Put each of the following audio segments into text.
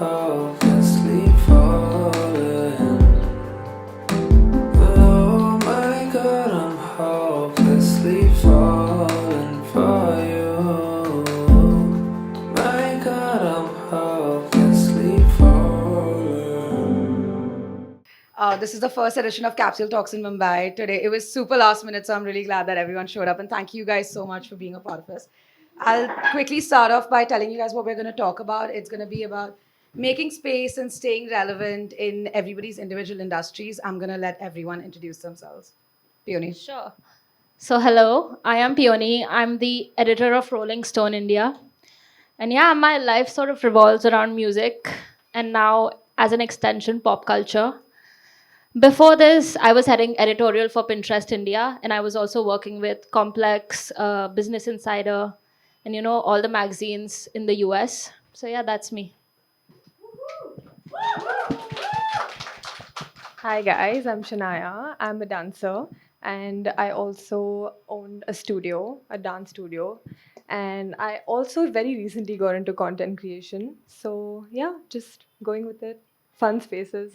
hopelessly falling. Oh my God, I'm hopelessly falling for you. My God, I'm hopelessly falling. This is the first edition of Capsule Talks in Mumbai. Today, it was super last minute, so I'm really glad that everyone showed up. And thank you guys so much for being a part of this. I'll quickly start off by telling you guys what we're going to talk about. It's going to be about making space and staying relevant in everybody's individual industries. I'm going to let everyone introduce themselves. Peony. Sure. So, hello, I am Peony. I'm the editor of Rolling Stone India. And yeah, my life sort of revolves around music and now, as an extension, pop culture. Before this, I was heading editorial for Pinterest India, and I was also working with Complex, Business Insider, and all the magazines in the US. So, yeah, that's me. Hi guys, I'm Shanaya. I'm a dancer and I also own a studio, a dance studio. And I also very recently got into content creation. So yeah, just going with it. Fun spaces.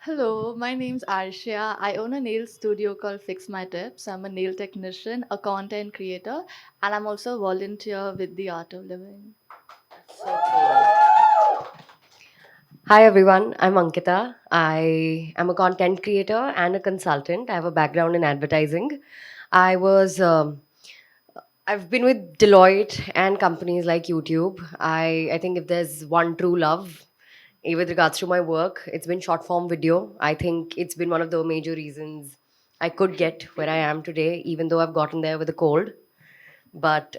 Hello, my name's Aarshia. I own a nail studio called Fix My Tips. I'm a nail technician, a content creator, and I'm also a volunteer with the Art of Living. Hi everyone, I'm Ankita. I am a content creator and a consultant. I have a background in advertising. I was I've been with Deloitte and companies like YouTube. I think if there's one true love with regards to my work, it's been short form video. I think it's been one of the major reasons I could get where I am today, even though I've gotten there with a cold. But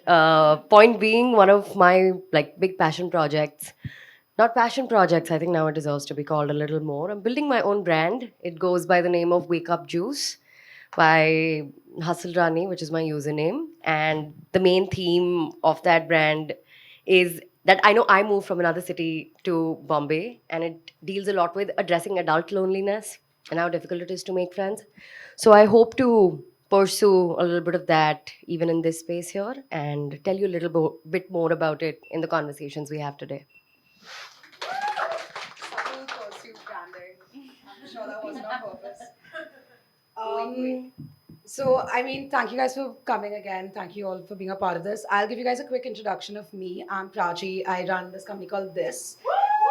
point being, one of my like big passion projects, not passion projects, I think now it deserves to be called a little more. I'm building my own brand. It goes by the name of Wake Up Juice by Hustlerani, which is my username. And the main theme of that brand is that I know I moved from another city to Bombay, and it deals a lot with addressing adult loneliness and how difficult it is to make friends. So I hope to pursue a little bit of that even in this space here and tell you a little bit more about it in the conversations we have today. Subtle pursuit branding. I'm sure that wasn't on purpose. Um, thank you guys for coming again. Thank you all for being a part of this. I'll give you guys a quick introduction of me. I'm Prachee. I run this company called This.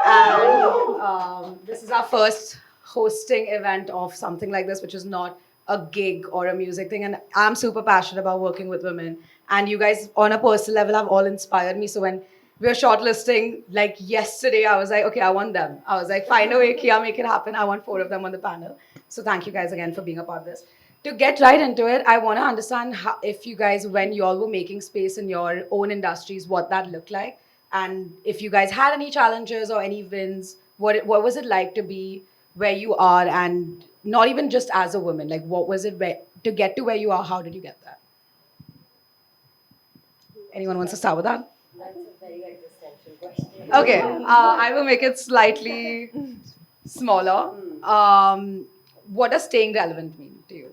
And this is our first hosting event of something like this, which is not a gig or a music thing. And I'm super passionate about working with women. And you guys, on a personal level, have all inspired me. So when we were shortlisting, like yesterday, I was like, okay, I want them. I was like, find a way, Kia, make it happen. I want 4 of them on the panel. So thank you guys again for being a part of this. To get right into it, I want to understand how, if you guys, when you all were making space in your own industries, what that looked like, and if you guys had any challenges or any wins, what was it like to be where you are, and not even just as a woman, like what was it to get to where you are? How did you get there? Anyone wants to start with that? That's a very existential question. Okay, I will make it slightly smaller. What does staying relevant mean to you?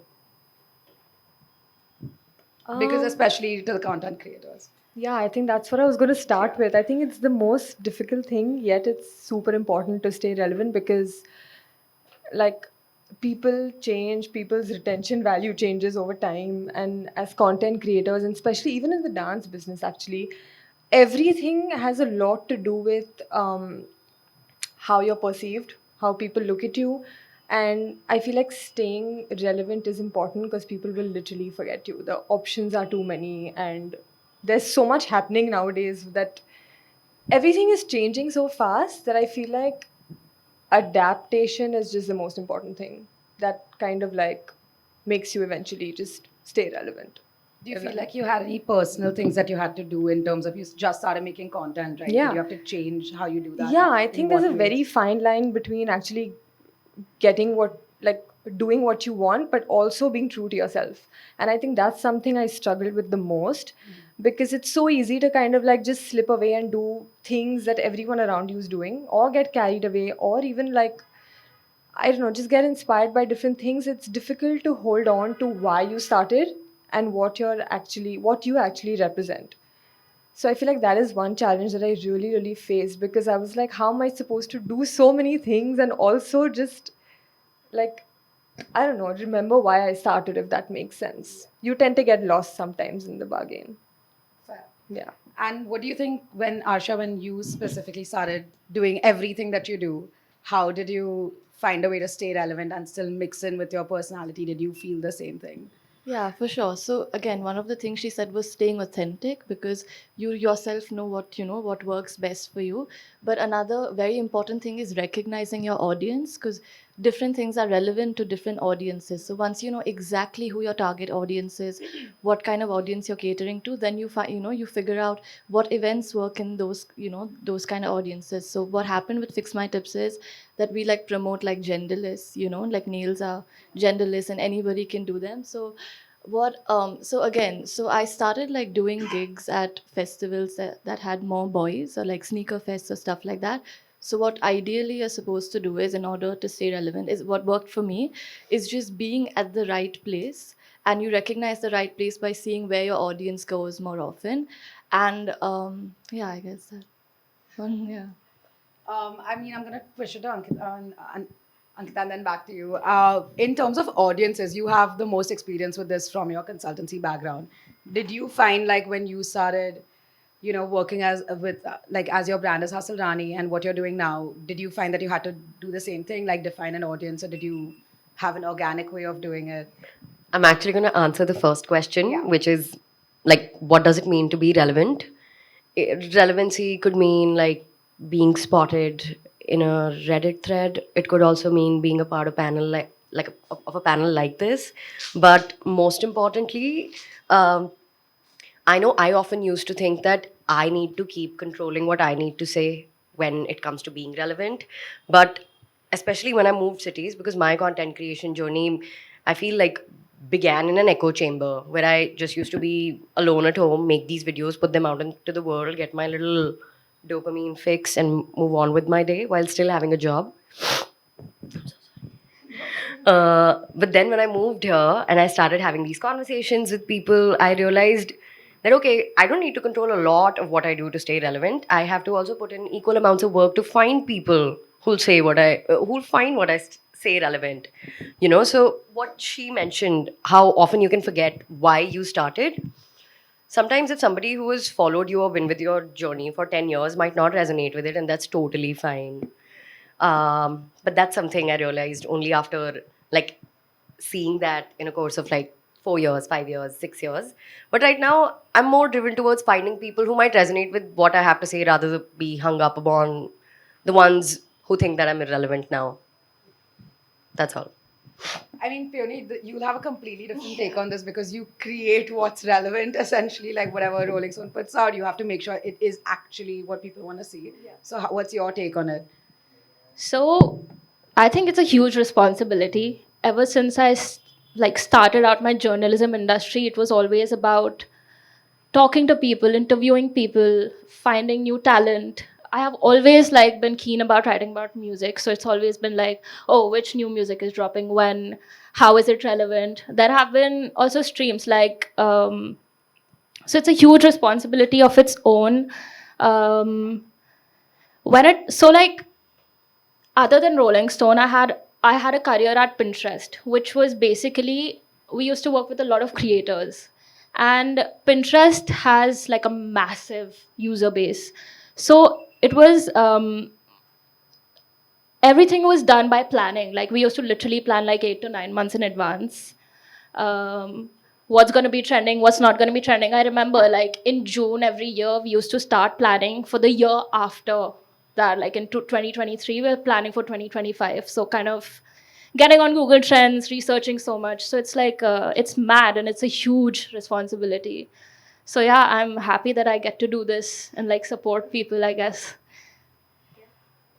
Because especially to the content creators. Yeah, I think that's what I was going to start with. I think it's the most difficult thing, yet it's super important to stay relevant because, like, people change, people's retention value changes over time. And as content creators, and especially even in the dance business, actually, everything has a lot to do with how you're perceived, how people look at you. And I feel like staying relevant is important because people will literally forget you. The options are too many, and there's so much happening nowadays that everything is changing so fast that I feel like adaptation is just the most important thing that kind of like makes you eventually just stay relevant. Do you feel like you had any personal things that you had to do in terms of you just started making content, right? Yeah. Did you have to change how you do that? Yeah, I In think there's what a very ways? fine line between actually getting what, like, doing what you want, but also being true to yourself. And I think that's something I struggled with the most because it's so easy to kind of like just slip away and do things that everyone around you is doing, or get carried away, or even like, I don't know, just get inspired by different things. It's difficult to hold on to why you started and what you actually represent. So I feel like that is one challenge that I really, really faced, because I was like, how am I supposed to do so many things and also just like, I don't know, remember why I started, if that makes sense. You tend to get lost sometimes in the bargain. Fair. Yeah. And what do you think when Arsha, when you specifically started doing everything that you do, how did you find a way to stay relevant and still mix in with your personality? Did you feel the same thing? Yeah, for sure. So again, one of the things she said was staying authentic, because you yourself know what works best for you. But another very important thing is recognizing your audience, because different things are relevant to different audiences. So once you know exactly who your target audience is, what kind of audience you're catering to, then you figure out what events work in those kind of audiences. So what happened with Fix My Tips is that we like promote like genderless, like nails are genderless and anybody can do them. So I started like doing gigs at festivals that had more boys, or like sneaker fests or stuff like that. So what ideally you're supposed to do is, in order to stay relevant, is what worked for me is just being at the right place, and you recognize the right place by seeing where your audience goes more often. And yeah, I guess that one, yeah. I'm going to push it to Ankita and then back to you. In terms of audiences, you have the most experience with this from your consultancy background. Did you find like when you started, working as your brand as Hustlerani and what you're doing now, did you find that you had to do the same thing, like define an audience, or did you have an organic way of doing it? I'm actually going to answer the first question, Yeah. which is like, what does it mean to be relevant? Relevancy could mean like being spotted in a Reddit thread. It could also mean being a part of panel of a panel like this. But most importantly, um, I know I often used to think that I need to keep controlling what I need to say when it comes to being relevant. But especially when I moved cities, because my content creation journey, I feel like began in an echo chamber where I just used to be alone at home, make these videos, put them out into the world, get my little dopamine fix, and move on with my day while still having a job. But then when I moved here and I started having these conversations with people, I realized that, okay, I don't need to control a lot of what I do to stay relevant. I have to also put in equal amounts of work to find people who'll find what say relevant. So what she mentioned, how often you can forget why you started. Sometimes if somebody who has followed you or been with your journey for 10 years might not resonate with it, and that's totally fine. But that's something I realized only after like seeing that in a course of like 4 years, 5 years, 6 years. But right now, I'm more driven towards finding people who might resonate with what I have to say rather than be hung up upon the ones who think that I'm irrelevant now. That's all. I mean, Peony, you'll have a completely different take on this because you create what's relevant, essentially, like whatever Rolling Stone puts out, you have to make sure it is actually what people want to see. So, what's your take on it? So I think it's a huge responsibility. Ever since like started out my journalism industry, it was always about talking to people, interviewing people, finding new talent. I have always like been keen about writing about music, so it's always been like, oh, which new music is dropping when, how is it relevant? There have been also streams like, so it's a huge responsibility of its own. Um, when it so like other than Rolling Stone, I had a career at Pinterest, which was basically we used to work with a lot of creators, and Pinterest has like a massive user base. So it was everything was done by planning. Like we used to literally plan like 8 to 9 months in advance. What's going to be trending, what's not going to be trending. I remember like in June every year we used to start planning for the year after that. Like in 2023 we're planning for 2025, so kind of getting on Google Trends, researching so much. So it's like it's mad and it's a huge responsibility. So yeah, I'm happy that I get to do this and like support people, I guess.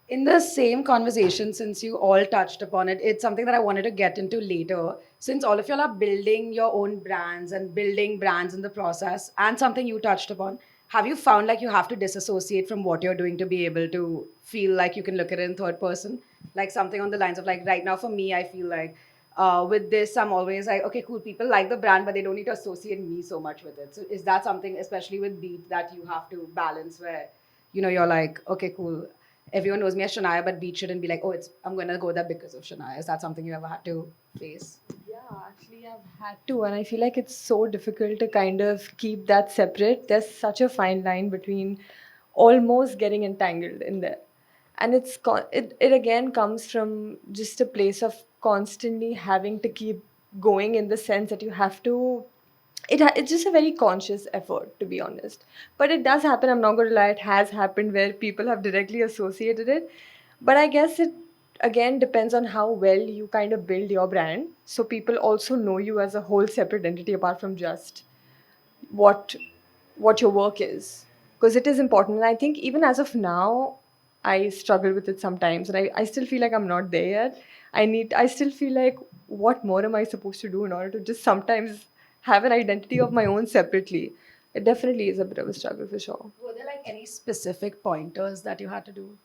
In the same conversation, since you all touched upon it, it's something that I wanted to get into later. Since all of y'all are building your own brands and building brands in the process, and something you touched upon, have you found like you have to disassociate from what you're doing to be able to feel like you can look at it in third person? Like something on the lines of like right now for me, I feel like with this, I'm always like, okay, cool, people like the brand, but they don't need to associate me so much with it. So is that something, especially with Beat, that you have to balance where, you're like, okay, cool, everyone knows me as Shanaya, but Beat shouldn't be like, oh, I'm gonna go there because of Shanaya. Is that something you ever had to face? Yeah, actually, I've had to, and I feel like it's so difficult to kind of keep that separate. There's such a fine line between almost getting entangled in there. And it again comes from just a place of constantly having to keep going, in the sense that you have to. It's just a very conscious effort, to be honest. But it does happen. I'm not going to lie. It has happened where people have directly associated it. But I guess it again depends on how well you kind of build your brand. So people also know you as a whole separate entity apart from just what what your work is, because it is important. And I think even as of now, I struggle with it sometimes, and I still feel like I'm not there yet. I still feel like, what more am I supposed to do in order to just sometimes have an identity of my own separately? It definitely is a bit of a struggle for sure. Were there like any specific pointers that you had to do?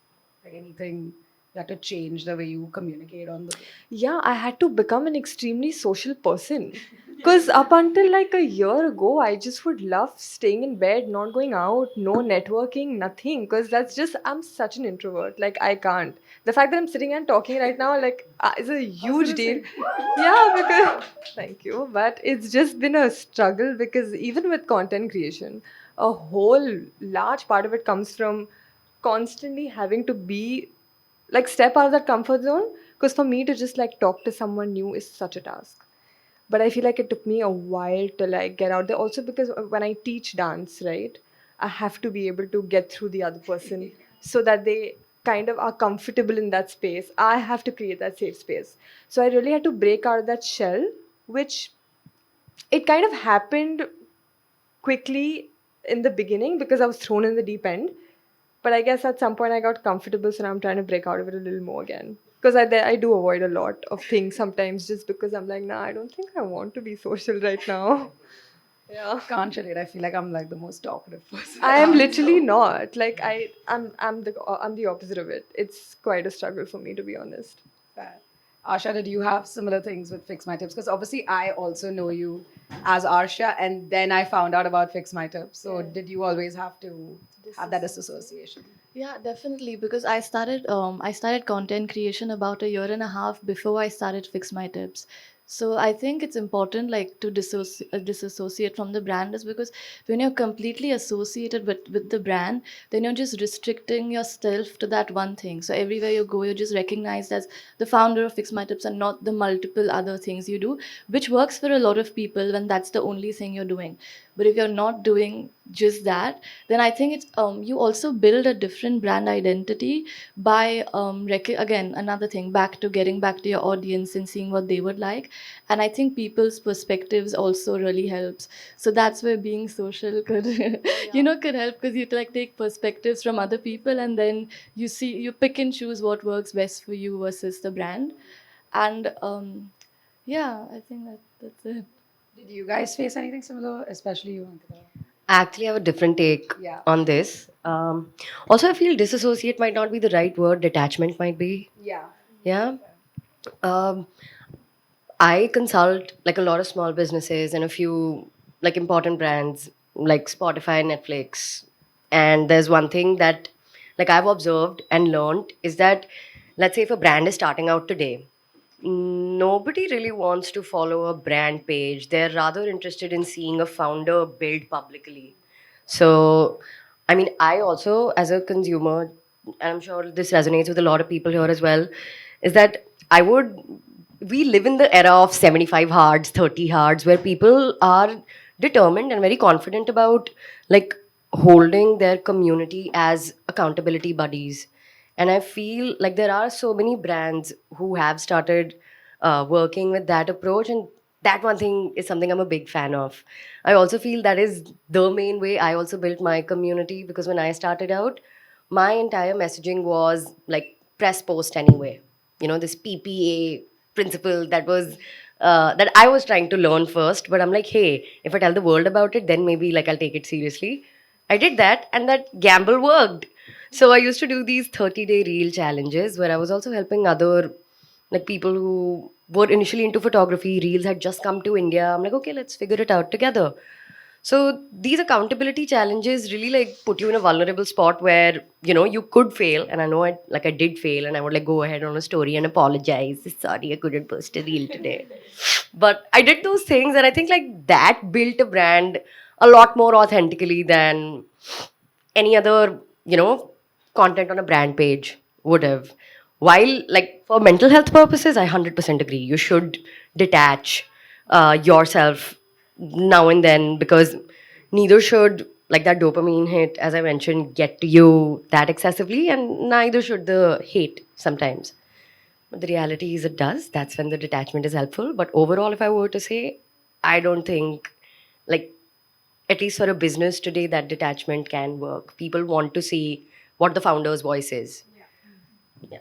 Like anything you had to change the way you communicate on the. Yeah, I had to become an extremely social person. Because up until like a year ago, I just would love staying in bed, not going out, no networking, nothing. Because I'm such an introvert. Like, I can't. The fact that I'm sitting and talking right now, like, is a huge deal. Yeah, because. Thank you. But it's just been a struggle, because even with content creation, a whole large part of it comes from constantly having to be like step out of that comfort zone, because for me to just like talk to someone new is such a task. But I feel like it took me a while to like get out there, also because when I teach dance, right, I have to be able to get through the other person so that they kind of are comfortable in that space. I have to create that safe space. So I really had to break out of that shell, which it kind of happened quickly in the beginning because I was thrown in the deep end. But I guess at some point I got comfortable, so now I'm trying to break out of it a little more again. Because I do avoid a lot of things sometimes, just because I'm like, nah, I don't think I want to be social right now. Yeah. Can't relate. I feel like I'm like the most talkative person. I am around, literally so- not. Like I'm the opposite of it. It's quite a struggle for me, to be honest. Fair. Arsha, did you have similar things with Fix My Tips? Because obviously I also know you as Arsha, and then I found out about Fix My Tips. So did you always have to have that disassociation? Yeah, definitely. Because I started content creation about a year and a half before I started Fix My Tips. So I think it's important like to disassociate from the brand, is because when you're completely associated with the brand, then you're just restricting yourself to that one thing. So everywhere you go, you're just recognized as the founder of Fix My Tips and not the multiple other things you do, which works for a lot of people when that's the only thing you're doing. But if you're not doing just that, then I think it's you also build a different brand identity by again another thing, back to getting back to your audience and seeing what they would like. And I think people's perspectives also really helps. So that's where being social could could help, because you like take perspectives from other people, and then you pick and choose what works best for you versus the brand. And yeah, I think that's it. Did you guys face anything similar, especially you, Ankita? I actually have a different take Yeah. on this. Also, I feel disassociate might not be the right word, detachment might be. Yeah. Yeah. Um, I consult like a lot of small businesses and a few like important brands like Spotify, Netflix. And there's one thing that like I've observed and learned is that, let's say if a brand is starting out today, nobody really wants to follow a brand page. They're rather interested in seeing a founder build publicly. So, I mean, I also, as a consumer, and I'm sure this resonates with a lot of people here as well, is that we live in the era of 75 hards, 30 hards, where people are determined and very confident about like holding their community as accountability buddies. And I feel like there are so many brands who have started working with that approach, and that one thing is something I'm a big fan of. I also feel that is the main way I also built my community, because when I started out, my entire messaging was like press post anyway. You know, this PPA principle that I was trying to learn first, but I'm like, hey, if I tell the world about it, then maybe like I'll take it seriously. I did that, and that gamble worked. So I used to do these 30-day reel challenges where I was also helping other like people who were initially into photography. Reels had just come to India. I'm like, okay, let's figure it out together. So these accountability challenges really like put you in a vulnerable spot where you could fail, and I know I did fail, and I would like go ahead on a story and apologize. Sorry, I couldn't post a reel today, but I did those things, and I think like that built a brand a lot more authentically than any other content on a brand page would have. While like for mental health purposes, I 100% agree. You should detach yourself now and then, because neither should like that dopamine hit, as I mentioned, get to you that excessively, and neither should the hate sometimes. But the reality is it does. That's when the detachment is helpful. But overall, if I were to say, I don't think, like, at least for a business today, that detachment can work. People want to see what the founder's voice is. Yeah.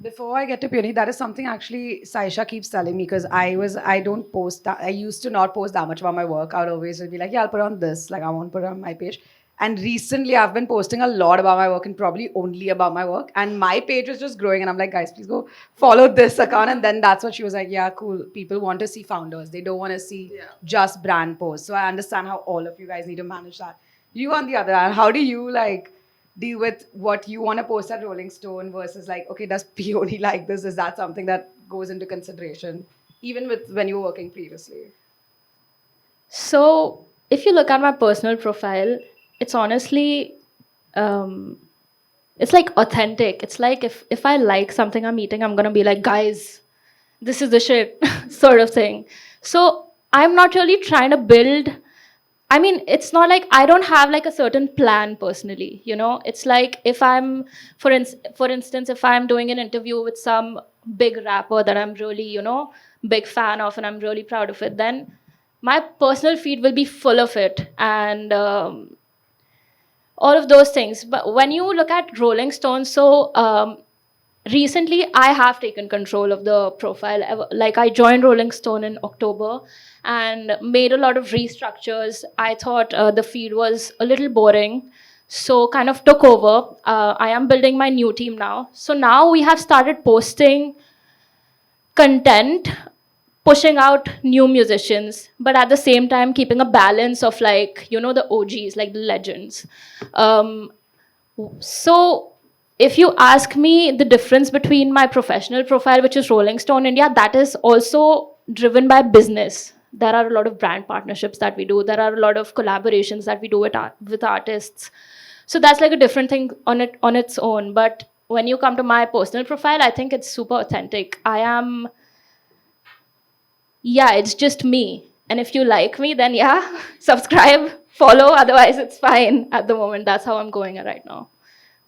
Before I get to Peony, that is something actually Saisha keeps telling me, because I don't post that. I used to not post that much about my work. I would always be like, yeah, I'll put on this. Like, I won't put it on my page. And recently I've been posting a lot about my work and probably only about my work. And my page is just growing. And I'm like, guys, please go follow this account. And then that's what she was like, yeah, cool. People want to see founders. They don't want to see just brand posts. So I understand how all of you guys need to manage that. You, on the other hand, how do you like deal with what you want to post at Rolling Stone versus like, okay, does Peony like this? Is that something that goes into consideration, even with when you were working previously? So if you look at my personal profile, it's honestly, it's like authentic. It's like if I like something I'm eating, I'm gonna be like, guys, this is the shit, sort of thing. So I'm not really trying to build. I mean, it's not like I don't have like a certain plan personally. It's like if I'm, for instance, if I'm doing an interview with some big rapper that I'm really, big fan of, and I'm really proud of it, then my personal feed will be full of it, and all of those things. But when you look at Rolling Stone, so recently I have taken control of the profile. Like, I joined Rolling Stone in October and made a lot of restructures. I thought the feed was a little boring, so kind of took over. I am building my new team now. So now we have started posting content, pushing out new musicians, but at the same time keeping a balance of, like, the OGs, like the legends. Um, so if you ask me the difference between my professional profile, which is Rolling Stone India, that is also driven by business. There are a lot of brand partnerships that we do. There are a lot of collaborations that we do with artists. So that's like a different thing on its own. But when you come to my personal profile, I think it's super authentic. It's just me. And if you like me, then yeah, subscribe, follow. Otherwise, it's fine at the moment. That's how I'm going right now.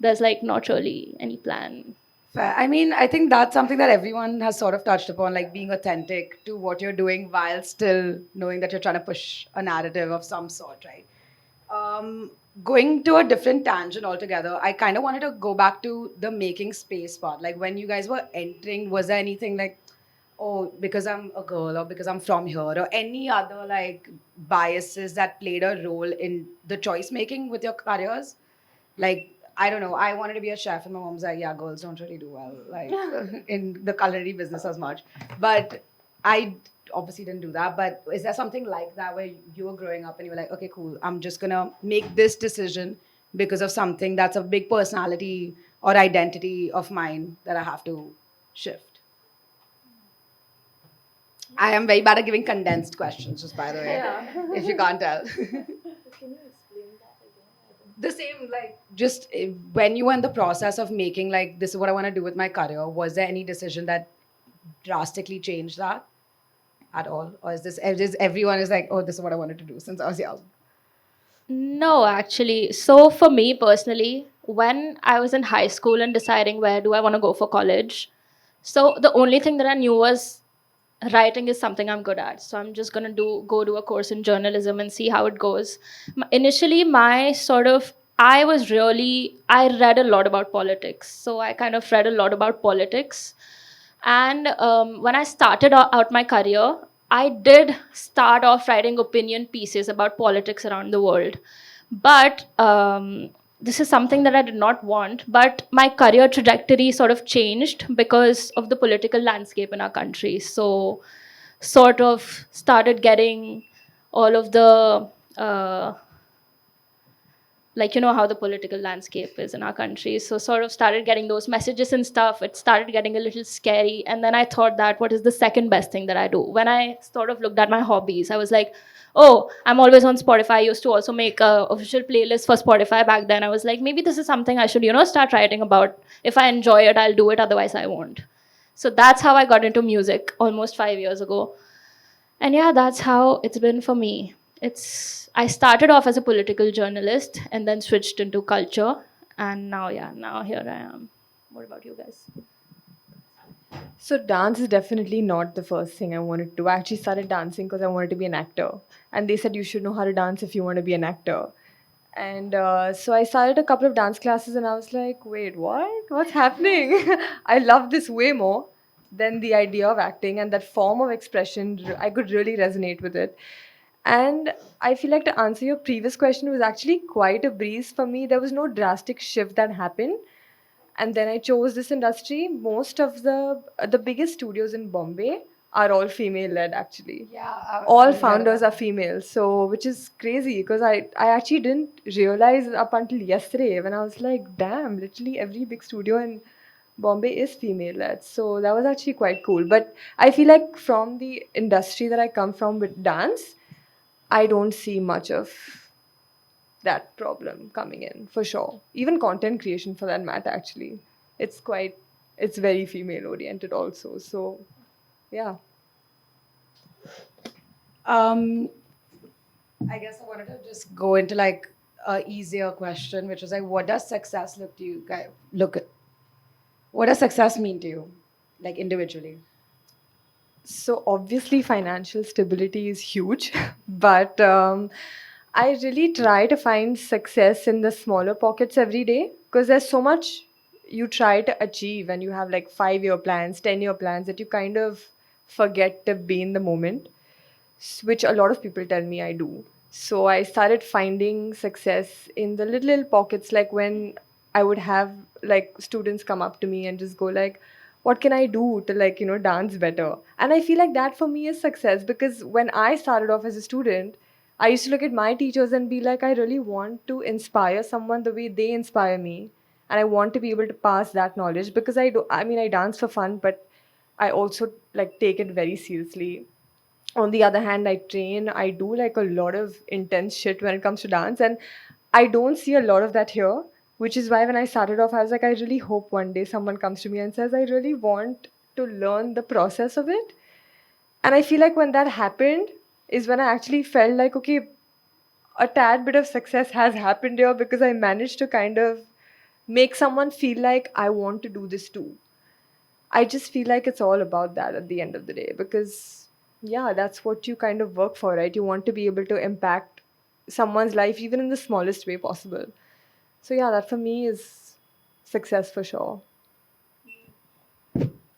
There's like not really any plan. Fair. I mean, I think that's something that everyone has sort of touched upon, like being authentic to what you're doing while still knowing that you're trying to push a narrative of some sort, right? Going to a different tangent altogether, I kind of wanted to go back to the making space part. Like, when you guys were entering, was there anything like, oh, because I'm a girl or because I'm from here, or any other like biases that played a role in the choice making with your careers? Like, I don't know, I wanted to be a chef, and my mom's like, yeah, girls don't really do well, like, in the culinary business as much. But I obviously didn't do that. But is there something like that where you were growing up and you were like, okay, cool, I'm just gonna make this decision because of something that's a big personality or identity of mine that I have to shift? I am very bad at giving condensed questions, just by the way, if you can't tell. The same, like, just when you were in the process of making, like, this is what I want to do with my career, was there any decision that drastically changed that at all? Or is this just everyone is like, oh, this is what I wanted to do since I was young? No, actually. So for me personally, when I was in high school and deciding where do I want to go for college, so the only thing that I knew was writing is something I'm good at. So I'm just gonna go do a course in journalism and see how it goes. Initially, I read a lot about politics. So I kind of read a lot about politics. And when I started out my career, I did start off writing opinion pieces about politics around the world. But this is something that I did not want, but my career trajectory sort of changed because of the political landscape in our country. So, sort of started getting all of the like, you know how the political landscape is in our country. So sort of started getting those messages and stuff. It started getting a little scary. And then I thought that what is the second best thing that I do? When I sort of looked at my hobbies, I was like, oh, I'm always on Spotify. I used to also make a official playlist for Spotify back then. I was like, maybe this is something I should, start writing about. If I enjoy it, I'll do it. Otherwise, I won't. So that's how I got into music almost 5 years ago. And yeah, that's how it's been for me. I started off as a political journalist and then switched into culture. And now here I am. What about you guys? So dance is definitely not the first thing I wanted to do. I actually started dancing because I wanted to be an actor. And they said you should know how to dance if you want to be an actor. And so I started a couple of dance classes and I was like, wait, what? What's happening? I love this way more than the idea of acting, and that form of expression, I could really resonate with it. And I feel like to answer your previous question was actually quite a breeze for me. There was no drastic shift that happened. And then I chose this industry. Most of the biggest studios in Bombay are all female led actually. Yeah. All founders are female, so which is crazy because I actually didn't realize up until yesterday when I was like, damn, literally every big studio in Bombay is female led. So that was actually quite cool. But I feel like from the industry that I come from with dance, I don't see much of that problem coming in for sure. Even content creation for that matter, actually. It's very female oriented also. So yeah. I guess I wanted to just go into like a easier question, which is like, what does success look to you guys? What does success mean to you, like individually? So obviously financial stability is huge, but I really try to find success in the smaller pockets every day because there's so much you try to achieve and you have like 5-year plans, 10-year plans that you kind of forget to be in the moment, which a lot of people tell me I do. So I started finding success in the little pockets, like when I would have like students come up to me and just go like, what can I do to like, dance better? And I feel like that for me is success because when I started off as a student, I used to look at my teachers and be like, I really want to inspire someone the way they inspire me. And I want to be able to pass that knowledge because I dance for fun, but I also like take it very seriously. On the other hand, I train, I do like a lot of intense shit when it comes to dance, and I don't see a lot of that here, which is why when I started off, I was like, I really hope one day someone comes to me and says, I really want to learn the process of it. And I feel like when that happened is when I actually felt like, okay, a tad bit of success has happened here because I managed to kind of make someone feel like I want to do this too. I just feel like it's all about that at the end of the day because, yeah, that's what you kind of work for, right? You want to be able to impact someone's life even in the smallest way possible. So, yeah, that for me is success for sure.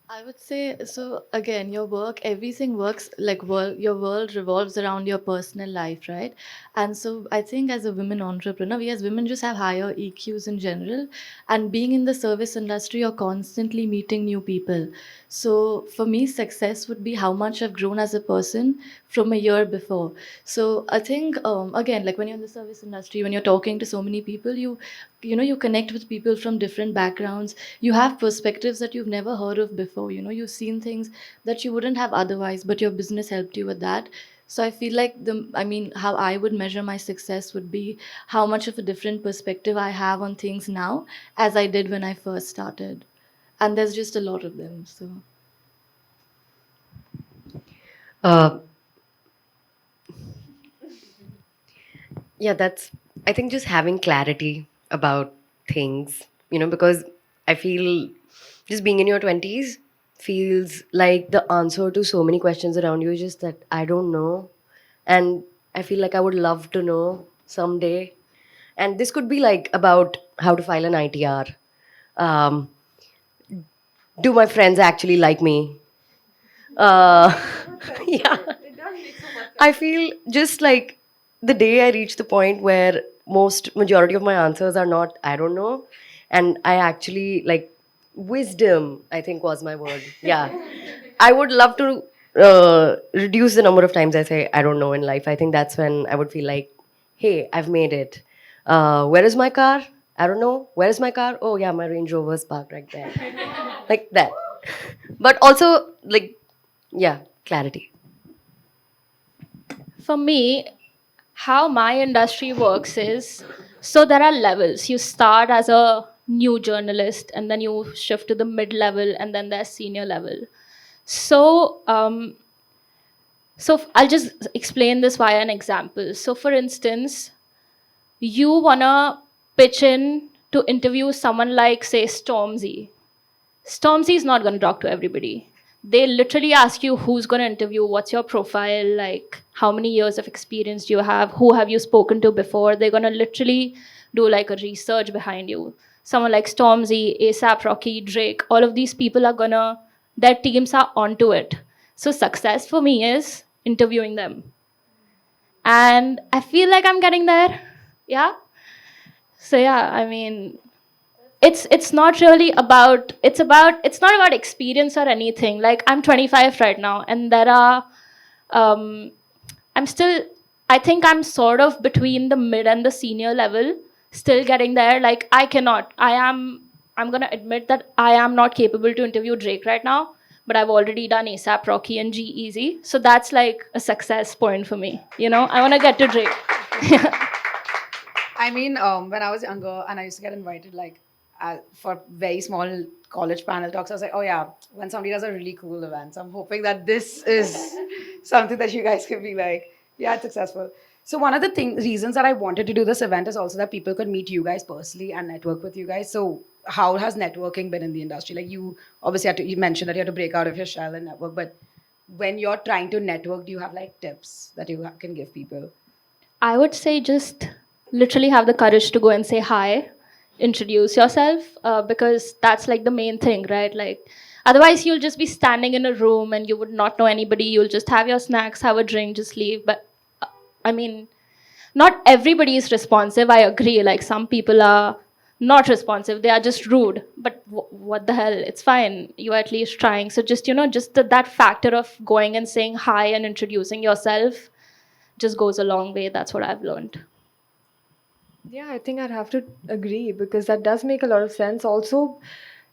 I would say so. Again, your work, everything works like your world revolves around your personal life, right? And so I think as a women entrepreneur, we as women just have higher EQs in general. And being in the service industry, you're constantly meeting new people. So for me, success would be how much I've grown as a person from a year before. So I think again, like when you're in the service industry, when you're talking to so many people, you connect with people from different backgrounds. You have perspectives that you've never heard of before. You've seen things that you wouldn't have otherwise, but your business helped you with that. So I feel like how I would measure my success would be how much of a different perspective I have on things now as I did when I first started. And there's just a lot of them. So Uh, yeah, I think just having clarity about things, because I feel just being in your 20s feels like the answer to so many questions around you is just that I don't know. And I feel like I would love to know someday. And this could be like about how to file an ITR. Um, do my friends actually like me? Uh, yeah. I feel just like the day I reach the point where majority of my answers are not I don't know, and I actually like wisdom. I think was my word. Yeah, I would love to reduce the number of times I say I don't know in life. I think that's when I would feel like, hey, I've made it. Where is my car? I don't know. Where is my car? Oh yeah, my Range Rover's parked right there, like that. But also like, yeah, clarity. For me, how my industry works is, so there are levels. You start as a new journalist, and then you shift to the mid level, and then there's senior level. So, I'll just explain this via an example. So, for instance, you wanna pitch in to interview someone like, say, Stormzy. Stormzy is not going to talk to everybody. They literally ask you who's going to interview, what's your profile, like how many years of experience do you have, who have you spoken to before. They're going to literally do like a research behind you. Someone like Stormzy, ASAP Rocky, Drake, all of these people are going to, their teams are onto it. So success for me is interviewing them. And I feel like I'm getting there. Yeah. So yeah, I mean, it's not really about, it's not about experience or anything. Like, I'm 25 right now, and there are um I'm still, I think I'm sort of between the mid and the senior level, still getting there. Like, I'm gonna admit that I am not capable to interview Drake right now, but I've already done ASAP Rocky and G-Eazy, so that's like a success point for me. I want to get to Drake. I mean, when I was younger and I used to get invited like for very small college panel talks, I was like, oh yeah, when somebody does a really cool event. So I'm hoping that this is something that you guys can be like, yeah, it's successful. So one of the reasons that I wanted to do this event is also that people could meet you guys personally and network with you guys. So how has networking been in the industry? Like, you obviously you mentioned that you had to break out of your shell and network, but when you're trying to network, do you have like tips that you can give people? I would say just literally have the courage to go and say hi, introduce yourself, because that's like the main thing, right? Like, otherwise, you'll just be standing in a room and you would not know anybody. You'll just have your snacks, have a drink, just leave. But I mean, not everybody is responsive. I agree. Like, some people are not responsive, they are just rude. But what the hell? It's fine. You're at least trying. So, just, that factor of going and saying hi and introducing yourself just goes a long way. That's what I've learned. Yeah, I think I'd have to agree because that does make a lot of sense. Also,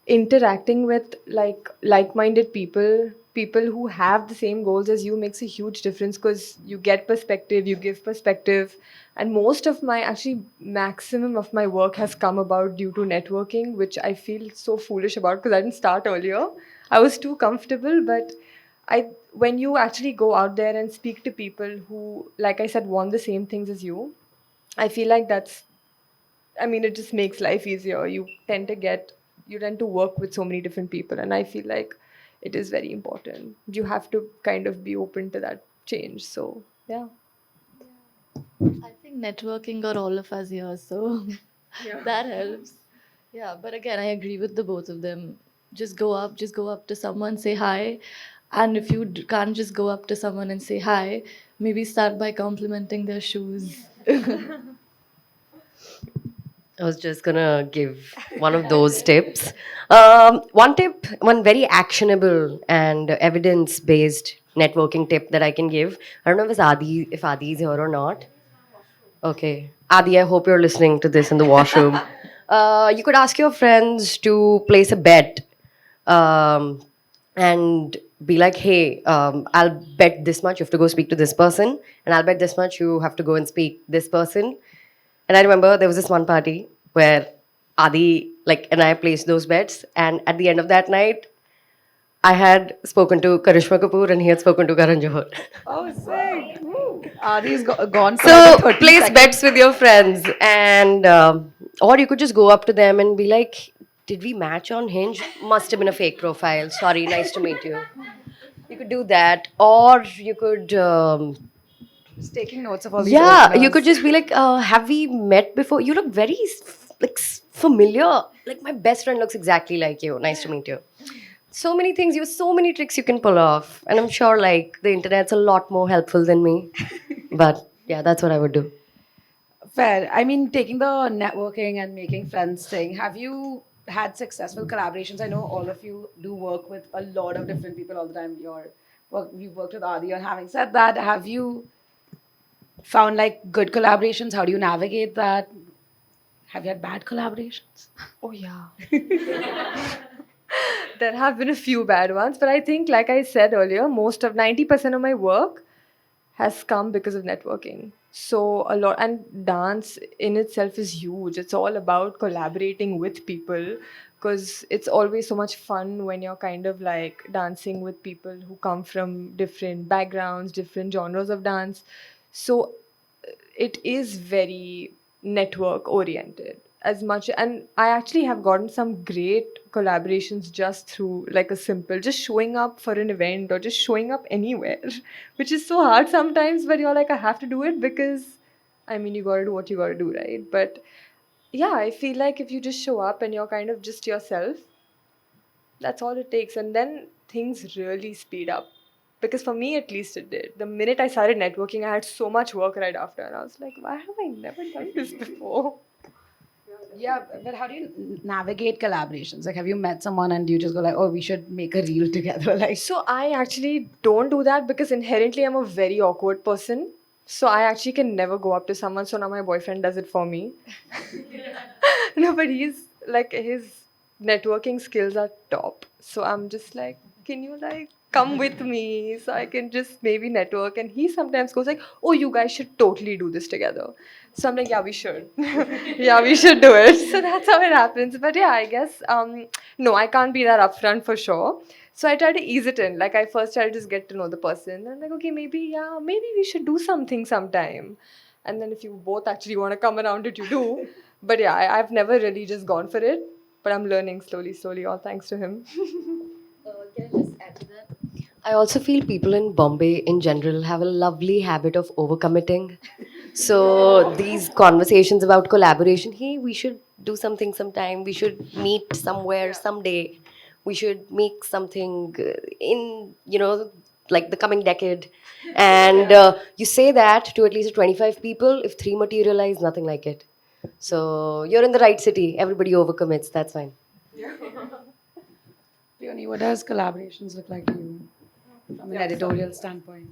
interacting with like-minded people, people who have the same goals as you makes a huge difference because you get perspective, you give perspective. And most of my, actually maximum of my work has come about due to networking, which I feel so foolish about because I didn't start earlier. I was too comfortable, but when you actually go out there and speak to people who, like I said, want the same things as you, I feel like it just makes life easier. You tend to work with so many different people, and I feel like it is very important. You have to kind of be open to that change. So, yeah. I think networking got all of us here, so that helps. Yeah, but again, I agree with the both of them. Just go up to someone, say hi. And if you can't just go up to someone and say hi, maybe start by complimenting their shoes. I was just gonna give one of those tips. One tip, one very actionable and evidence-based networking tip that I can give. I don't know if Adi is here or not. Okay, Adi, I hope you're listening to this in the washroom. You could ask your friends to place a bet, and be like, "Hey, I'll bet this much. You have to go speak to this person, and I'll bet this much. You have to go and speak this person." And I remember there was this one party where Adi and I placed those bets, and at the end of that night, I had spoken to Karishma Kapoor and he had spoken to Karan Johar. Oh, sick. Woo. Adi's gone for So like a 30 place seconds. bets with your friends, and or you could just go up to them and be like, "Did we match on Hinge? Must have been a fake profile. Sorry, nice to meet you." You could do that, or you could. Just taking notes of all these Yeah, you openers. could just be like, "Have we met before? You look very familiar. Like my best friend looks exactly like you. Nice to meet you." So many things, you have so many tricks you can pull off, and I'm sure the internet's a lot more helpful than me. But yeah, that's what I would do. Fair. I mean, taking the networking and making friends thing, have you had successful collaborations? I know all of you do work with a lot of different people all the time. You've worked with Adi, and having said that, have you found like good collaborations? How do you navigate that? Have you had bad collaborations? Oh, yeah. There have been a few bad ones, but I think, like I said earlier, most of 90% of my work has come because of networking. So a lot, and dance in itself is huge. It's all about collaborating with people because it's always so much fun when you're kind of like dancing with people who come from different backgrounds, different genres of dance. So it is very network oriented as much, and I actually have gotten some great collaborations just through like a simple just showing up for an event or just showing up anywhere which is so hard sometimes, but you're like, I have to do it because I mean you got to do what you got to do, right? But yeah, I feel like if you just show up and you're kind of just yourself, that's all it takes. And then things really speed up. Because for me, at least, it did. The minute I started networking, I had so much work right after. And I was like, why have I never done this before? Yeah, but how do you navigate collaborations? Like, have you met someone and you just go like, oh, we should make a reel together? Like, So I actually don't do that because inherently I'm a very awkward person. So I actually can never go up to someone. So now my boyfriend does it for me. No, but he's like, his networking skills are top. So I'm just like, can you like come with me so I can just maybe network? And he sometimes goes like, oh, you guys should totally do this together. So I'm like, yeah, we should. Yeah, we should do it. So that's how it happens. But yeah, I guess no, I can't be that upfront for sure. So I try to ease it in. Like I first try to just get to know the person. I'm like, okay, maybe we should do something sometime. And then if you both actually want to come around it, you do. But yeah, I've never really just gone for it. But I'm learning slowly, all thanks to him. Can I just add to that? I also feel people in Bombay in general have a lovely habit of overcommitting. So these conversations about collaboration, hey, we should do something sometime. We should meet somewhere someday. We should make something in, like the coming decade. And you say that to at least 25 people. If three materialize, nothing like it. So you're in the right city. Everybody overcommits. That's fine. Peony, what does collaborations look like to you from an editorial standpoint?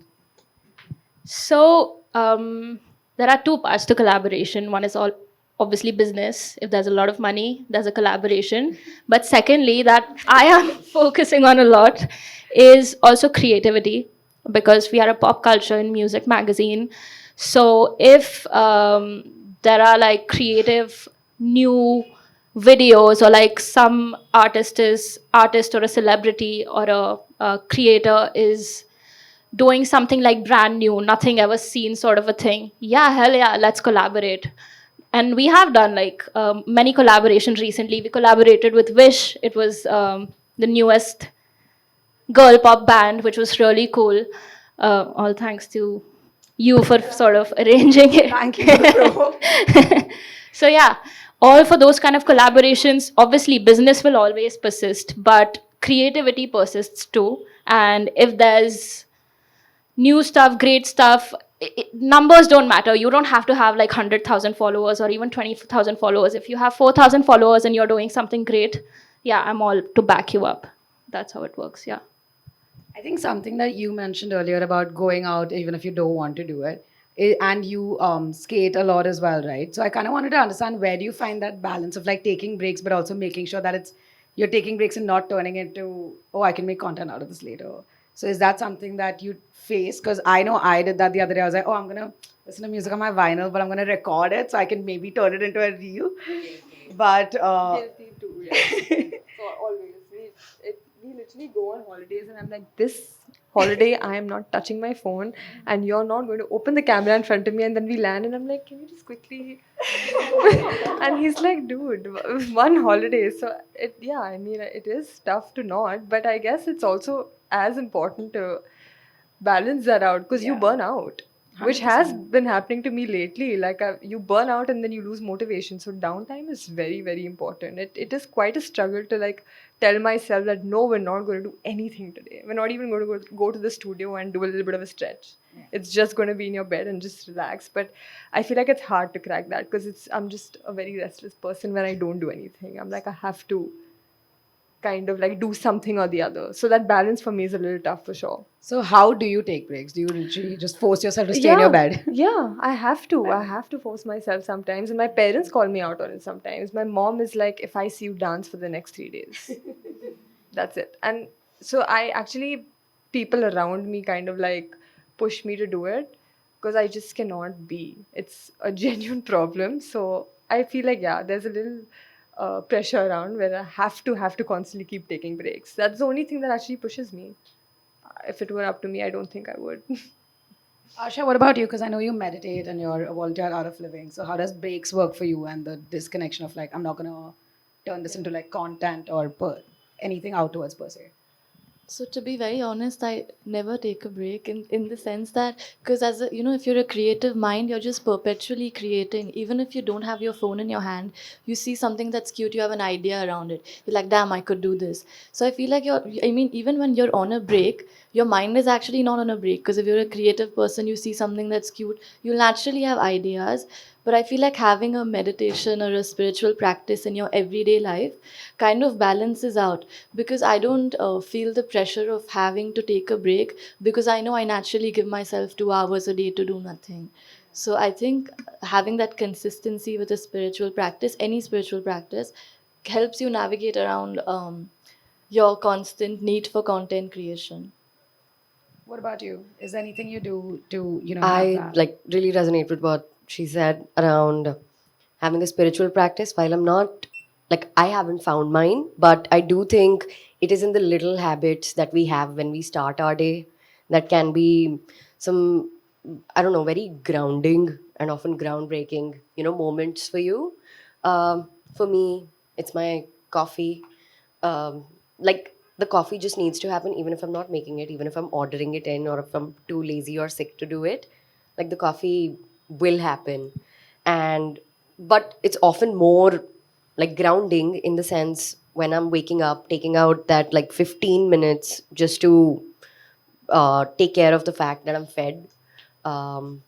So there are two parts to collaboration. One is all obviously business. If there's a lot of money, there's a collaboration. But secondly, that I am focusing on a lot is also creativity, because we are a pop culture and music magazine. So if there are like creative new videos, or like some artist or a celebrity or a creator is doing something like brand new, nothing ever seen sort of a thing, yeah, hell yeah, let's collaborate. And we have done like many collaborations recently. We collaborated with Wish. It was the newest girl pop band, which was really cool. All thanks to you for sort of arranging it. Thank you, bro. So yeah, all for those kind of collaborations. Obviously, business will always persist, but creativity persists too. And if there's new stuff, great stuff, numbers don't matter. You don't have to have like 100,000 followers or even 20,000 followers. If you have 4,000 followers and you're doing something great, yeah, I'm all to back you up. That's how it works. Yeah. I think something that you mentioned earlier about going out, even if you don't want to do it, and you skate a lot as well, right? So I kind of wanted to understand, where do you find that balance of like taking breaks, but also making sure that you're taking breaks and not turning it to, oh, I can make content out of this later. So is that something that you face? Because I know I did that the other day. I was like, oh, I'm gonna listen to music on my vinyl, but I'm gonna record it so I can maybe turn it into a reel. But Guilty too, yeah. So always we literally go on holidays and I'm like, this holiday I am not touching my phone and you're not going to open the camera in front of me. And then we land and I'm like, can you just quickly and he's like, dude, one holiday. So I mean it is tough to not, but I guess it's also as important to balance that out because you burn out. which has 100%. been happening to me lately. Like you burn out and then you lose motivation. So downtime is very, very important. It is quite a struggle to like tell myself that no, we're not going to do anything today. We're not even going to go to the studio and do a little bit of a stretch. It's just going to be in your bed and just relax. But I feel like it's hard to crack that because I'm just a very restless person when I don't do anything. I'm like I have to kind of like do something or the other. So that balance for me is a little tough for sure. So how do you take breaks? Do you literally just force yourself to stay in your bed? Yeah, I have to. I have to force myself sometimes. And my parents call me out on it sometimes. My mom is like, if I see you dance for the next 3 days, that's it. And so I actually, people around me kind of like push me to do it because I just cannot be. It's a genuine problem. So I feel like, yeah, there's a little pressure around where I have to constantly keep taking breaks. That's the only thing that actually pushes me. If it were up to me, I don't think I would. Arsha, what about you? Because I know you meditate and you're a volunteer at Art of Living. So how does breaks work for you and the disconnection of like, I'm not going to turn this into like content or anything outwards per se? So to be very honest, I never take a break in the sense that because as a, if you're a creative mind, you're just perpetually creating. Even if you don't have your phone in your hand, you see something that's cute, you have an idea around it. You're like, damn, I could do this. So I feel like even when you're on a break, your mind is actually not on a break because if you're a creative person, you see something that's cute, you'll naturally have ideas. But I feel like having a meditation or a spiritual practice in your everyday life kind of balances out because I don't feel the pressure of having to take a break because I know I naturally give myself 2 hours a day to do nothing. So I think having that consistency with a spiritual practice, any spiritual practice, helps you navigate around your constant need for content creation. What about you? Is there anything you do to, have I that? like really resonate with what she said around having a spiritual practice. While I'm not like I haven't found mine, but I do think it is in the little habits that we have when we start our day that can be some, I don't know, very grounding and often groundbreaking, moments for you. For me, it's my coffee. Like the coffee just needs to happen even if I'm not making it, even if I'm ordering it in, or if I'm too lazy or sick to do it. Like the coffee will happen. And but it's often more like grounding in the sense when I'm waking up, taking out that like 15 minutes just to take care of the fact that I'm fed. Um,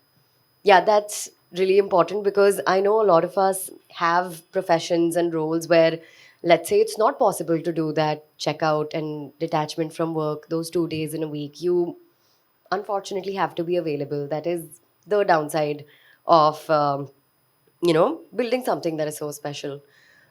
yeah, that's really important because I know a lot of us have professions and roles where, let's say, it's not possible to do that checkout and detachment from work those 2 days in a week. You unfortunately have to be available. That is the downside of, building something that is so special.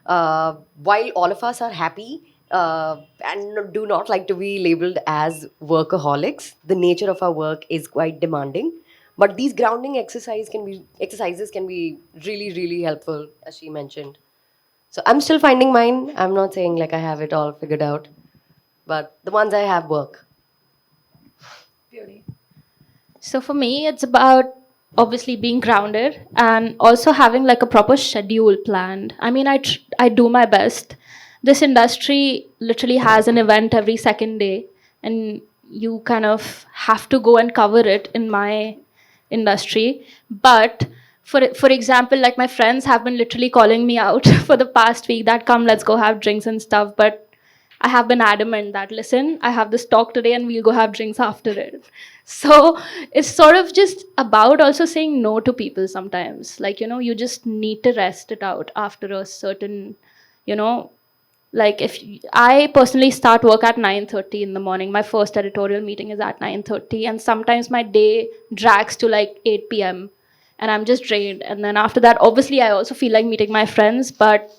While all of us are happy and do not like to be labeled as workaholics, the nature of our work is quite demanding. But these grounding exercises can be really, really helpful, as she mentioned. So I'm still finding mine. I'm not saying like I have it all figured out, but the ones I have work. Peony. So for me, it's about obviously being grounded and also having like a proper schedule planned. I mean, I do my best. This industry literally has an event every second day, and you kind of have to go and cover it in my industry. But for example, like my friends have been literally calling me out for the past week that come, let's go have drinks and stuff. But I have been adamant that listen, I have this talk today and we'll go have drinks after it. So it's sort of just about also saying no to people sometimes. Like, you just need to rest it out after a certain, you know, like if I personally start work at 9:30 in the morning, my first editorial meeting is at 9:30, and sometimes my day drags to like 8 p.m. and I'm just drained. And then after that, obviously, I also feel like meeting my friends, but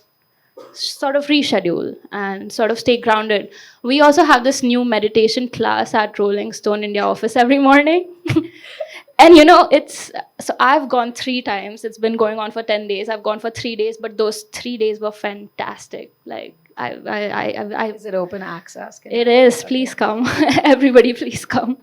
sort of reschedule and sort of stay grounded. We also have this new meditation class at Rolling Stone India office every morning. And it's so I've gone 3 times. It's been going on for 10 days. I've gone for 3 days, but those 3 days were fantastic. Like Is it open access? it is. Please come. Everybody, please come.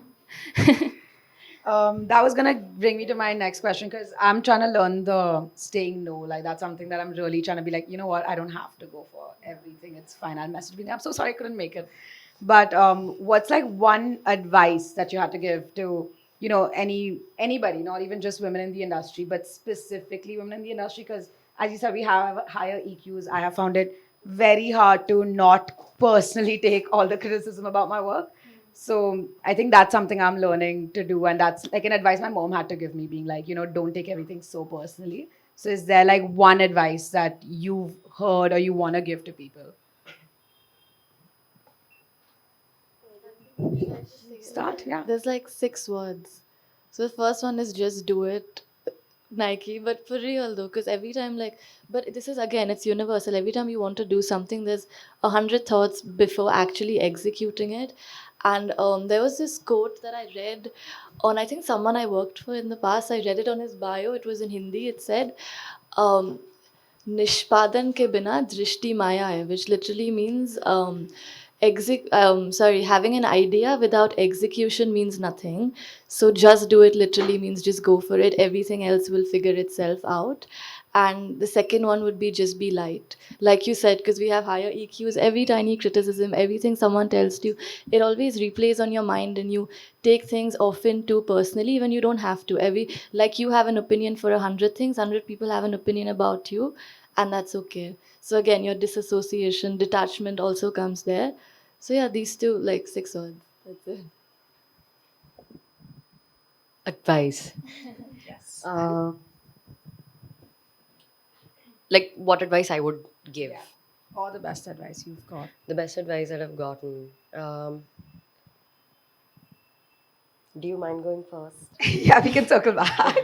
That was gonna bring me to my next question because I'm trying to learn the staying no. Like that's something that I'm really trying to be like, you know what? I don't have to go for everything. It's fine. I'll message me. I'm so sorry I couldn't make it. But what's like one advice that you had to give to anybody, not even just women in the industry, but specifically women in the industry, because as you said, we have higher EQs. I have found it very hard to not personally take all the criticism about my work. So I think that's something I'm learning to do, and that's like an advice my mom had to give me, being like, don't take everything so personally. So is there like one advice that you've heard or you want to give to people? Start, yeah. There's like 6 words. So the first one is just do it, Nike. But for real though, because every time but this is again, it's universal. Every time you want to do something, there's 100 thoughts before actually executing it. And there was this quote that I read on, I think, someone I worked for in the past. I read it on his bio. It was in Hindi. It said, um, निष्पादन के बिना दृष्टि माया है, which literally means having an idea without execution means nothing. So just do it literally means just go for it. Everything else will figure itself out. And the second one would be just be light. Like you said, because we have higher EQs, every tiny criticism, everything someone tells you, it always replays on your mind and you take things often too personally when you don't have to. Like you have an opinion for 100 things, 100 people have an opinion about you, and that's okay. So again, your disassociation, detachment also comes there. So yeah, these two, like 6 words. That's it. Advice. Yes. Like what advice I would give? Yeah. Or the best advice you've got. The best advice that I've gotten. Do you mind going first? Yeah, we can circle back.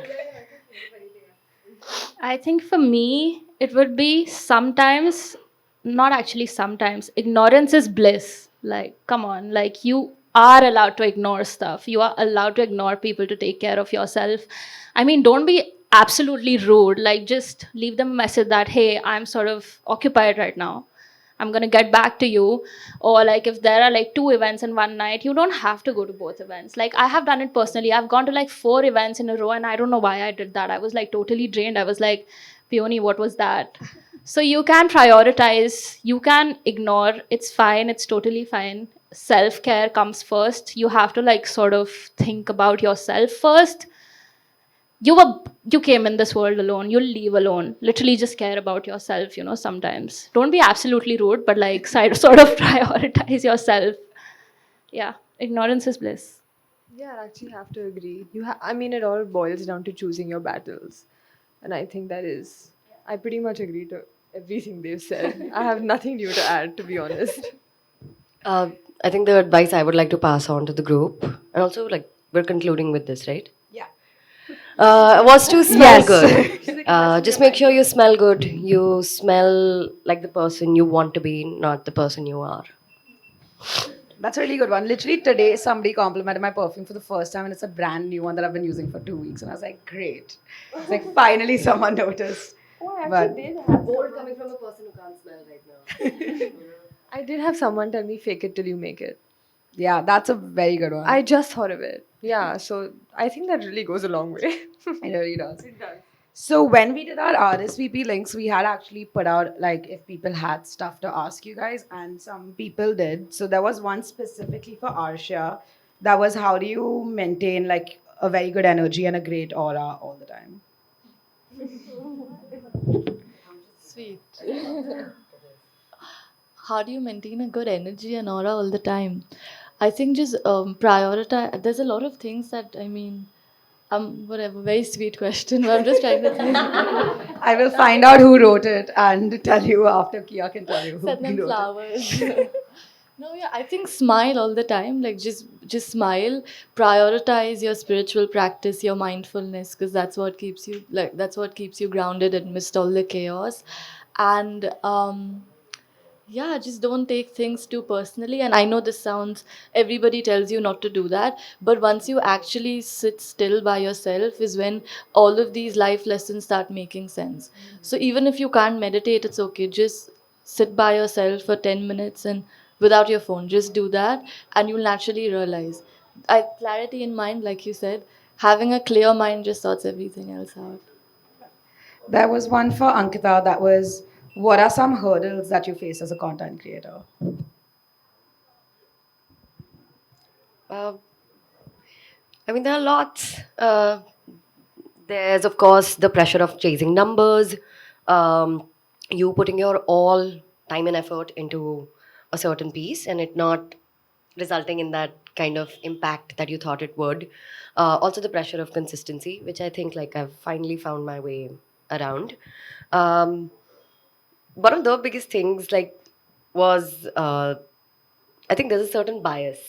I think for me, it would be sometimes, not actually sometimes, ignorance is bliss. Like, come on, like, you are allowed to ignore stuff. You are allowed to ignore people to take care of yourself. I mean, don't be absolutely rude. Like, just leave them a message that, hey, I'm sort of occupied right now. I'm gonna get back to you. Or like if there are like 2 events in one night, you don't have to go to both events. Like I have done it personally. I've gone to like 4 events in a row and I don't know why I did that. I was like totally drained. I was like, Peony, what was that? So you can prioritize, you can ignore, it's fine, it's totally fine. Self-care comes first. You have to like sort of think about yourself first. You came in this world alone, you'll leave alone. Literally just care about yourself, sometimes. Don't be absolutely rude, but like sort of prioritize yourself. Yeah, ignorance is bliss. Yeah, I actually have to agree. I mean, it all boils down to choosing your battles, and I think that is. I pretty much agree to everything they've said. I have nothing new to add, to be honest. Uh, I think the advice I would like to pass on to the group, and also like we're concluding with this, right? Yeah. Was to smell Yes. good. Just make sure you smell good. You smell like the person you want to be, not the person you are. That's a really good one. Literally today, somebody complimented my perfume for the first time, and it's a brand new one that I've been using for 2 weeks. And I was like, great. It's like finally someone noticed. But Bold coming from a person who can't smell right now. I did have someone tell me fake it till you make it. yeah, that's a very good one. I just thought of it. Yeah, so I think that really goes a long way. It really does. It does. So when we did our RSVP links, we had actually put out like if people had stuff to ask you guys, and some people did. So there was one specifically for Aarshia. That was how do you maintain like a very good energy and a great aura all the time? Sweet. How do you maintain a good energy and aura all the time? I think just prioritize. There's a lot of things that whatever. Very sweet question. But I'm just trying to think. I will find out who wrote it and tell you after Kia can tell you who Send them wrote it. flowers. No, yeah, I think smile all the time. Like just smile. Prioritize your spiritual practice, your mindfulness, because that's what keeps you grounded amidst all the chaos. And yeah, just don't take things too personally. And I know this sounds, everybody tells you not to do that, but once you actually sit still by yourself is when all of these life lessons start making sense. So even if you can't meditate, it's okay. Just sit by yourself for 10 minutes and without your phone, just do that, and you'll naturally realize. Clarity in mind, like you said, having a clear mind just sorts everything else out. There was one for Ankita that was what are some hurdles that you face as a content creator? Uh, I mean, there are lots. There's, of course, the pressure of chasing numbers, um, you putting your all time and effort into a certain piece and it not resulting in that kind of impact that you thought it would. Also, the pressure of consistency, which I think like I've finally found my way around. Um, One of the biggest things like was I think there's a certain bias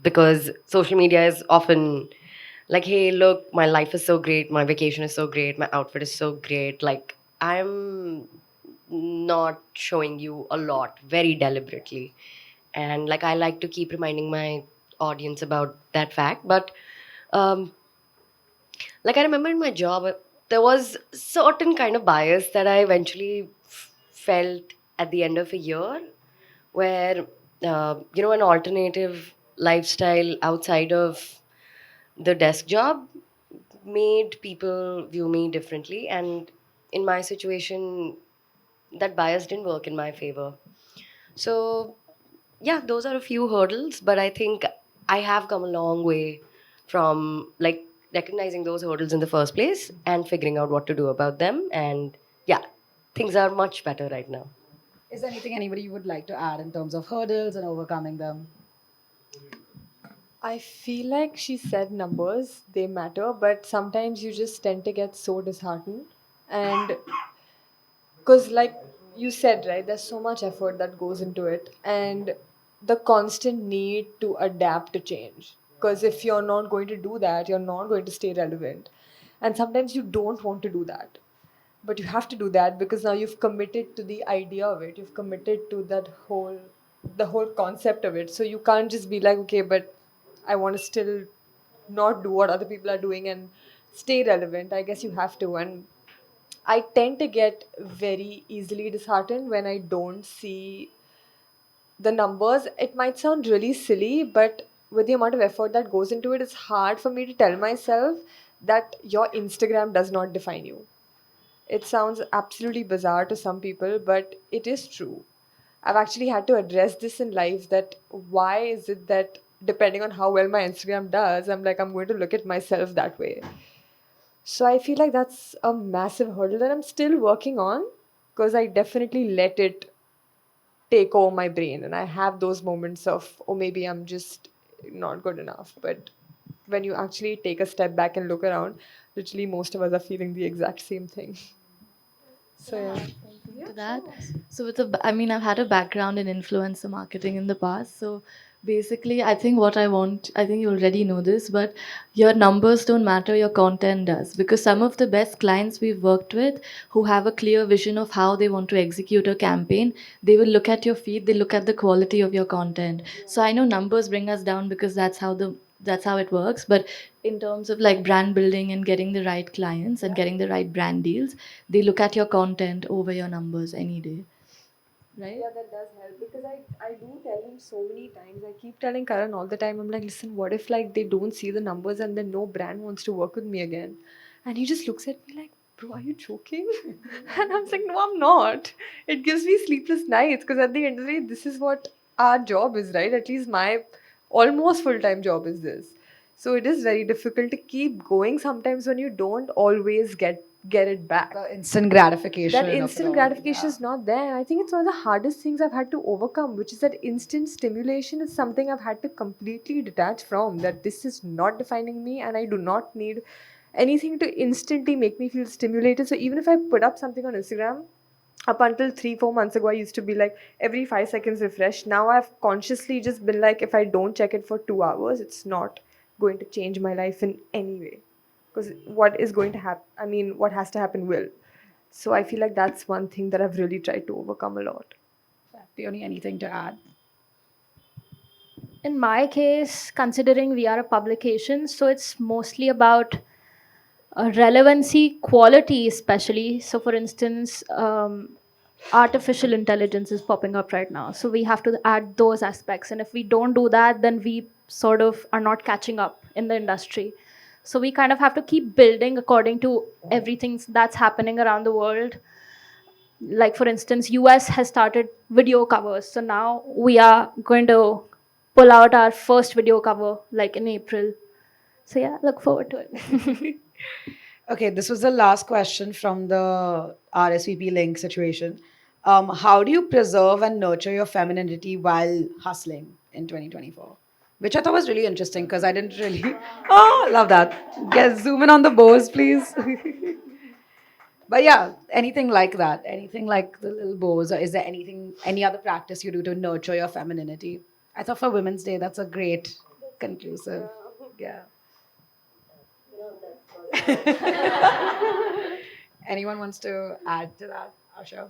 because social media is often like, hey, look, my life is so great, my vacation is so great, my outfit is so great. Like, I'm not showing you a lot very deliberately. And like, I like to keep reminding my audience about that fact. But um, like, I remember in my job, there was certain kind of bias that I eventually felt at the end of a year where, an alternative lifestyle outside of the desk job made people view me differently. And in my situation, that bias didn't work in my favor. So, yeah, those are a few hurdles, but I think I have come a long way from like recognizing those hurdles in the first place and figuring out what to do about them. And yeah, things are much better right now. Is there anything anybody would like to add in terms of hurdles and overcoming them? I feel like she said numbers, they matter, but sometimes you just tend to get so disheartened. And because, like you said, right, there's so much effort that goes into it, and the constant need to adapt to change. Because if you're not going to do that, you're not going to stay relevant. And sometimes you don't want to do that, but you have to do that because now you've committed to the idea of it, you've committed to the whole concept of it. So you can't just be like, okay, but I want to still not do what other people are doing and stay relevant. I guess you have to. And I tend to get very easily disheartened when I don't see the numbers. It might sound really silly, but with the amount of effort that goes into it, it's hard for me to tell myself that your Instagram does not define you. It sounds absolutely bizarre to some people, but it is true. I've actually had to address this in life, that why is it that depending on how well my Instagram does, I'm going to look at myself that way. So I feel like that's a massive hurdle that I'm still working on, because I definitely let it take over my brain and I have those moments of, oh, maybe I'm just not good enough. But when you actually take a step back and look around, literally most of us are feeling the exact same thing. So yeah. To that. So I mean, I've had a background in influencer marketing in the past. So basically, I think what I want, I think you already know this, but your numbers don't matter, your content does. Because some of the best clients we've worked with who have a clear vision of how they want to execute a campaign, they will look at your feed, they look at the quality of your content. So I know numbers bring us down because that's how it works. But in terms of like brand building and getting the right clients and getting the right brand deals, they look at your content over your numbers any day. Right? Yeah, that does help, because I do tell him so many times. I keep telling Karan all the time, I'm like, listen, what if like they don't see the numbers and then no brand wants to work with me again? And he just looks at me like, bro, are you joking? And I'm like, no, I'm not. It gives me sleepless nights, because at the end of the day, this is what our job is, right? At least my almost full-time job is this. So it is very difficult to keep going sometimes when you don't always get it back. The instant gratification. That of it instant all, gratification yeah. is not there. I think it's one of the hardest things I've had to overcome, which is that instant stimulation is something I've had to completely detach from. That this is not defining me, and I do not need anything to instantly make me feel stimulated. So even if I put up something on Instagram, up until 3-4 months ago, I used to be like every 5 seconds refresh. Now I've consciously just been like, if I don't check it for 2 hours, it's not going to change my life in any way. Because what is going to happen, I mean, what has to happen will. So I feel like that's one thing that I've really tried to overcome a lot. Peony, anything to add? In my case, considering we are a publication, so it's mostly about relevancy, quality, especially. So, for instance, artificial intelligence is popping up right now. So, we have to add those aspects. And if we don't do that, then we sort of are not catching up in the industry. So, we kind of have to keep building according to everything that's happening around the world. Like, for instance, US has started video covers. So, now we are going to pull out our first video cover like in April. So yeah, look forward to it. Okay, this was the last question from the RSVP link situation. How do you preserve and nurture your femininity while hustling in 2024? Which I thought was really interesting because I didn't really. Oh, love that. Get zoom in on the bows, please. But yeah, anything like that, anything like the little bows, or is there anything, any other practice you do to nurture your femininity? I thought for Women's Day, that's a great conclusive. Yeah. Anyone wants to add to that, Arsha?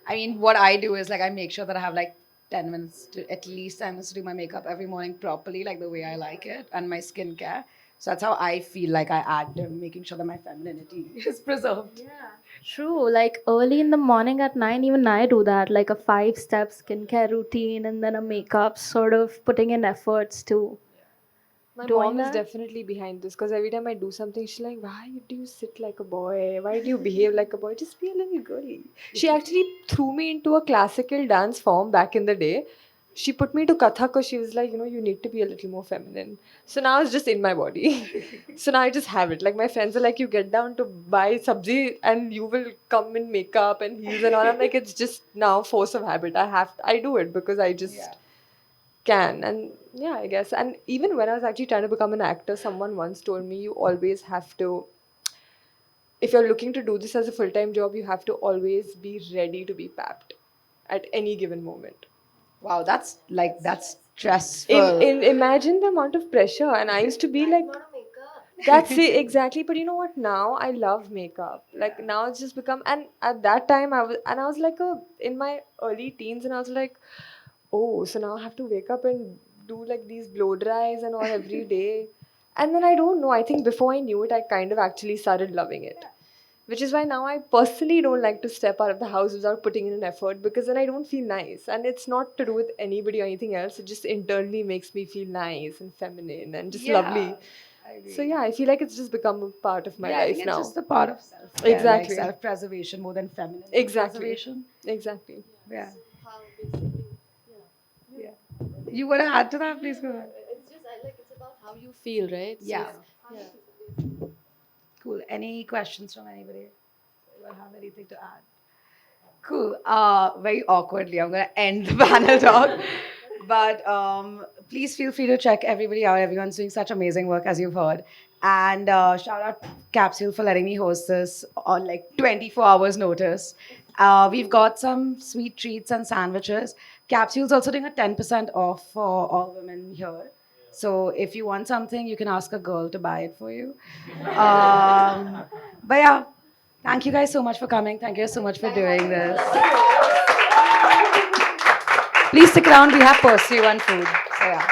I mean, what I do is like I make sure that I have like 10 minutes to at least 10 minutes to do my makeup every morning properly, like the way I like it, and my skincare. So that's how I feel like I add to making sure that my femininity is preserved. True, like early in the morning at 9, even I do that, like a 5-step skincare routine and then a makeup, sort of putting in efforts to My doing mom is that. definitely behind this because every time I do something, she's like, "Why do you sit like a boy? Why do you behave like a boy? Just be a little girly." She actually threw me into a classical dance form back in the day. She put me to Kathak because she was like, you need to be a little more feminine. So now it's just in my body. So now I just have it. Like my friends are like, "You get down to buy sabzi and you will come in makeup and heels and all." I'm like, it's just now force of habit. I do it because I just can. And yeah, I guess. And even when I was actually trying to become an actor, someone once told me you always have to, if you're looking to do this as a full-time job, you have to always be ready to be papped at any given moment. Wow, that's stressful. Imagine the amount of pressure. And I used to be like, that's it, exactly. But you know what? Now I love makeup. Like now it's just become, and at that time I was like in my early teens, and I was like, oh, so now I have to wake up and do like these blow dries and all every day. And then I don't know. I think before I knew it, I kind of actually started loving it. Which is why now I personally don't like to step out of the house without putting in an effort because then I don't feel nice. And it's not to do with anybody or anything else. It just internally makes me feel nice and feminine and just lovely. I agree. So yeah, I feel like it's just become a part of my Yeah, I life think now. it's just a part of self-care, like Exactly. self-preservation more than feminine Exactly. preservation. Exactly. Yeah. How basically, Yeah. You want to add to that? Please go ahead. it's just it's about how you feel, right? Yeah. So, yeah. Cool. Any questions from anybody? Do I have anything to add? Cool. Very awkwardly, I'm gonna end the panel talk. But please feel free to check everybody out. Everyone's doing such amazing work, as you've heard. And shout out Capsule for letting me host this on like 24 hours notice. We've got some sweet treats and sandwiches. Capsule's also doing a 10% off for all women here. So if you want something, you can ask a girl to buy it for you. But yeah, thank you guys so much for coming. Thank you so much for doing this. Please stick around. We have pursue and food. So yeah.